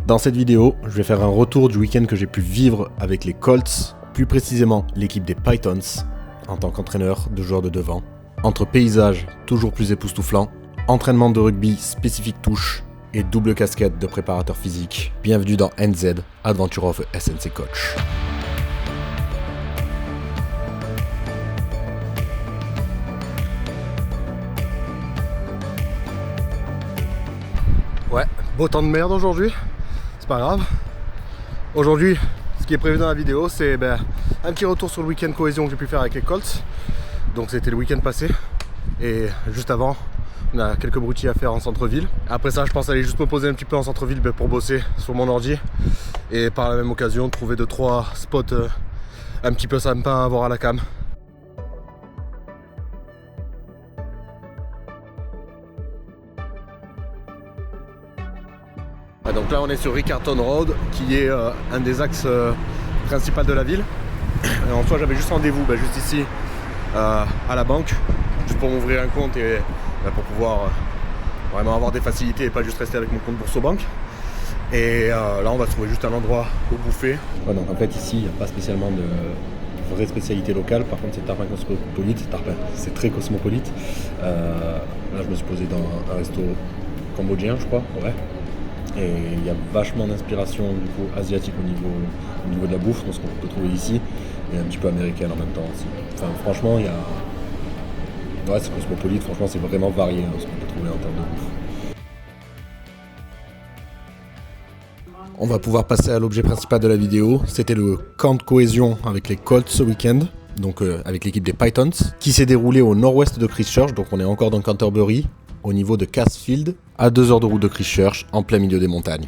Dans cette vidéo, je vais faire un retour du week-end que j'ai pu vivre avec les Colts, plus précisément l'équipe des Pythons, en tant qu'entraîneur de joueurs de devant. Entre paysages toujours plus époustouflants, entraînement de rugby spécifique touche et double casquette de préparateur physique. Bienvenue dans NZ, Adventure of a SNC Coach. Ouais, beau temps de merde aujourd'hui, c'est pas grave. Aujourd'hui, ce qui est prévu dans la vidéo, c'est un petit retour sur le week-end cohésion que j'ai pu faire avec les Colts. Donc c'était le week-end passé. Et juste avant, on a quelques broutilles à faire en centre-ville. Après ça, je pense aller juste me poser un petit peu en centre-ville pour bosser sur mon ordi. Et par la même occasion, trouver 2-3 spots un petit peu sympas à voir à la cam. Donc là on est sur Riccarton Road qui est un des axes principaux de la ville. Et en soi j'avais juste rendez-vous juste ici à la banque, juste pour m'ouvrir un compte et pour pouvoir vraiment avoir des facilités et pas juste rester avec mon compte Boursorama. Et là on va trouver juste un endroit où bouffer. Ouais, donc en fait ici il n'y a pas spécialement de vraie spécialité locale, par contre c'est tarpin cosmopolite, c'est très cosmopolite. Là je me suis posé dans un resto cambodgien je crois, ouais. Et il y a vachement d'inspiration du coup asiatique au niveau de la bouffe, donc ce qu'on peut trouver ici, et un petit peu américaine en même temps aussi. Enfin franchement il y a... Ouais c'est cosmopolite, franchement c'est vraiment varié ce qu'on peut trouver en termes de bouffe. On va pouvoir passer à l'objet principal de la vidéo, c'était le camp de cohésion avec les Colts ce week-end, donc avec l'équipe des Pythons, qui s'est déroulé au nord-ouest de Christchurch, donc on est encore dans Canterbury, au niveau de Cassfield, à 2 heures de route de Christchurch, en plein milieu des montagnes.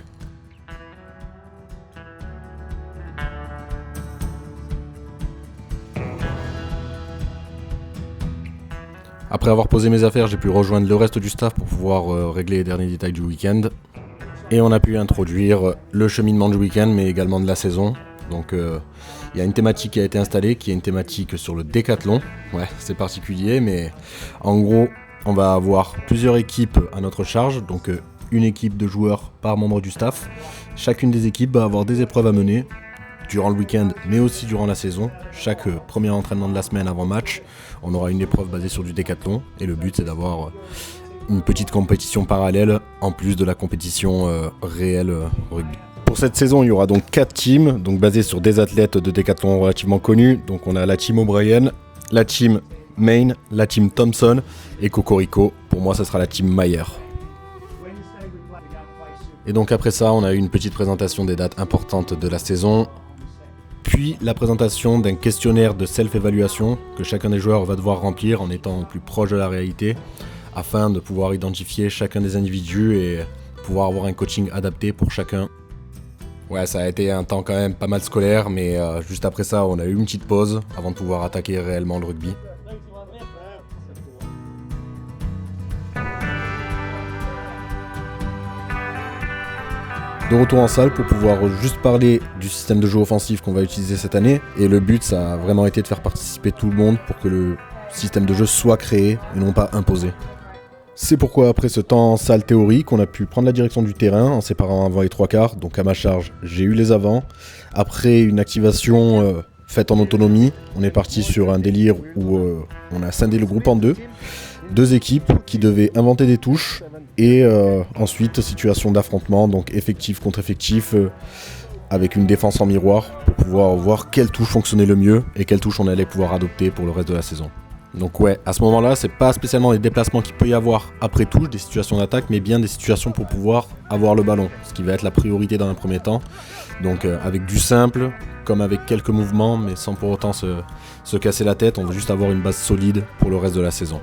Après avoir posé mes affaires, j'ai pu rejoindre le reste du staff pour pouvoir régler les derniers détails du week-end. Et on a pu introduire le cheminement du week-end, mais également de la saison. Donc il y a une thématique qui a été installée, qui est une thématique sur le décathlon. Ouais, c'est particulier, mais en gros... On va avoir plusieurs équipes à notre charge, donc une équipe de joueurs par membre du staff. Chacune des équipes va avoir des épreuves à mener durant le week-end, mais aussi durant la saison. Chaque premier entraînement de la semaine avant match, on aura une épreuve basée sur du décathlon. Et le but, c'est d'avoir une petite compétition parallèle, en plus de la compétition réelle rugby. Pour cette saison, il y aura donc 4 teams, donc basées sur des athlètes de décathlon relativement connus. Donc on a la team O'Brien, la team Maine, la team Thompson et Cocorico. Pour moi, ça sera la team Mayer. Et donc après ça, on a eu une petite présentation des dates importantes de la saison, puis la présentation d'un questionnaire de self-évaluation que chacun des joueurs va devoir remplir en étant plus proche de la réalité, afin de pouvoir identifier chacun des individus et pouvoir avoir un coaching adapté pour chacun. Ouais, ça a été un temps quand même pas mal scolaire, mais juste après ça, on a eu une petite pause avant de pouvoir attaquer réellement le rugby. De retour en salle pour pouvoir juste parler du système de jeu offensif qu'on va utiliser cette année. Et le but, ça a vraiment été de faire participer tout le monde pour que le système de jeu soit créé et non pas imposé. C'est pourquoi après ce temps en salle théorique, on a pu prendre la direction du terrain en séparant avant et 3/4. Donc à ma charge, j'ai eu les avants. Après une activation faite en autonomie, on est parti sur un délire où on a scindé le groupe en deux. 2 équipes qui devaient inventer des touches. Et ensuite, situation d'affrontement, donc effectif contre effectif, avec une défense en miroir, pour pouvoir voir quelle touche fonctionnait le mieux et quelle touche on allait pouvoir adopter pour le reste de la saison. Donc ouais, à ce moment-là, c'est pas spécialement les déplacements qu'il peut y avoir après touche, des situations d'attaque, mais bien des situations pour pouvoir avoir le ballon, ce qui va être la priorité dans un premier temps. Donc avec du simple, comme avec quelques mouvements, mais sans pour autant se casser la tête, on veut juste avoir une base solide pour le reste de la saison.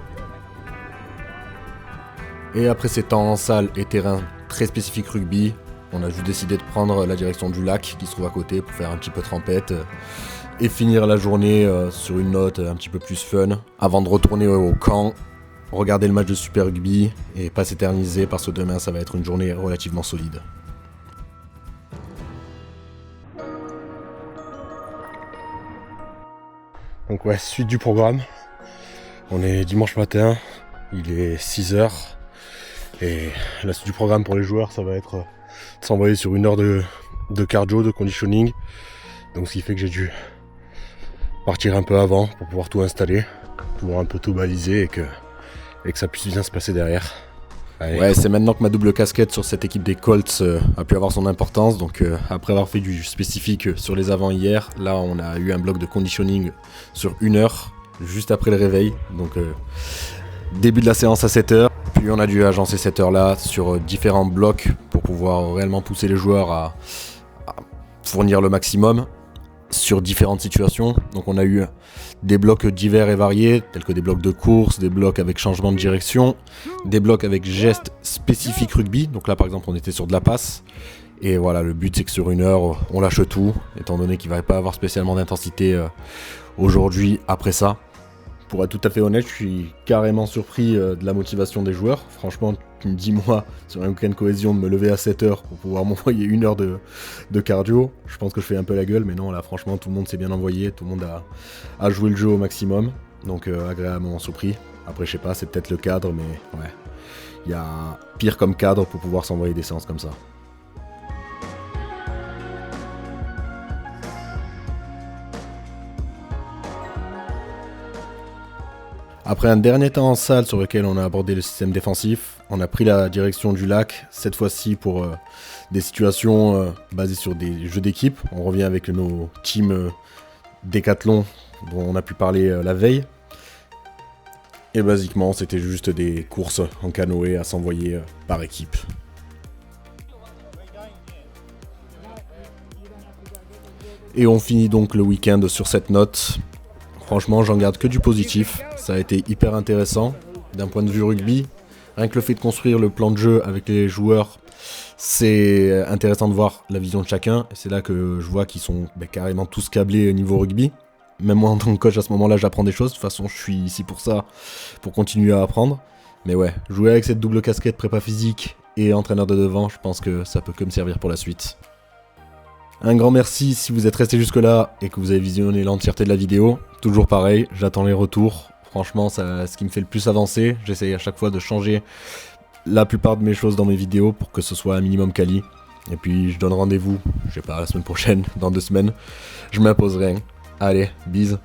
Et après ces temps en salle et terrain très spécifique rugby, on a juste décidé de prendre la direction du lac qui se trouve à côté pour faire un petit peu trempette et finir la journée sur une note un petit peu plus fun avant de retourner au camp, regarder le match de Super Rugby et pas s'éterniser parce que demain ça va être une journée relativement solide. Donc ouais, suite du programme. On est dimanche matin, il est 6h. Et la suite du programme pour les joueurs, ça va être s'envoyer sur 1 heure de cardio, de conditioning. Donc ce qui fait que j'ai dû partir un peu avant pour pouvoir tout installer, pouvoir un peu tout baliser et que ça puisse bien se passer derrière. Allez. Ouais, c'est maintenant que ma double casquette sur cette équipe des Colts a pu avoir son importance. Donc après avoir fait du spécifique sur les avants hier, là on a eu un bloc de conditioning sur 1 heure, juste après le réveil. Donc début de la séance à 7 heures. Puis on a dû agencer cette heure-là sur différents blocs pour pouvoir réellement pousser les joueurs à fournir le maximum sur différentes situations. Donc on a eu des blocs divers et variés, tels que des blocs de course, des blocs avec changement de direction, des blocs avec gestes spécifiques rugby. Donc là par exemple on était sur de la passe. Et voilà, le but c'est que sur 1 heure on lâche tout, étant donné qu'il ne va pas avoir spécialement d'intensité aujourd'hui après ça. Pour être tout à fait honnête, je suis carrément surpris de la motivation des joueurs. Franchement, tu me dis moi, sur un week-end cohésion, de me lever à 7 heures pour pouvoir m'envoyer 1 heure de cardio. Je pense que je fais un peu la gueule, mais non, là franchement, tout le monde s'est bien envoyé, tout le monde a joué le jeu au maximum. Donc agréablement surpris. Après, je sais pas, c'est peut-être le cadre, mais ouais. Il y a pire comme cadre pour pouvoir s'envoyer des séances comme ça. Après un dernier temps en salle sur lequel on a abordé le système défensif, on a pris la direction du lac, cette fois-ci pour des situations basées sur des jeux d'équipe. On revient avec nos teams décathlon dont on a pu parler la veille. Et basiquement, c'était juste des courses en canoë à s'envoyer par équipe. Et on finit donc le week-end sur cette note. Franchement, j'en garde que du positif. Ça a été hyper intéressant d'un point de vue rugby. Rien que le fait de construire le plan de jeu avec les joueurs, c'est intéressant de voir la vision de chacun. Et c'est là que je vois qu'ils sont carrément tous câblés au niveau rugby. Même moi en tant que coach à ce moment-là, j'apprends des choses. De toute façon, je suis ici pour ça, pour continuer à apprendre. Mais ouais, jouer avec cette double casquette prépa physique et entraîneur de devant, je pense que ça peut que me servir pour la suite. Un grand merci si vous êtes resté jusque là et que vous avez visionné l'entièreté de la vidéo. Toujours pareil, j'attends les retours. Franchement, c'est ce qui me fait le plus avancer. J'essaye à chaque fois de changer la plupart de mes choses dans mes vidéos pour que ce soit un minimum quali. Et puis je donne rendez-vous, je sais pas, la semaine prochaine, dans 2 semaines. Je m'imposerai. Allez, bise.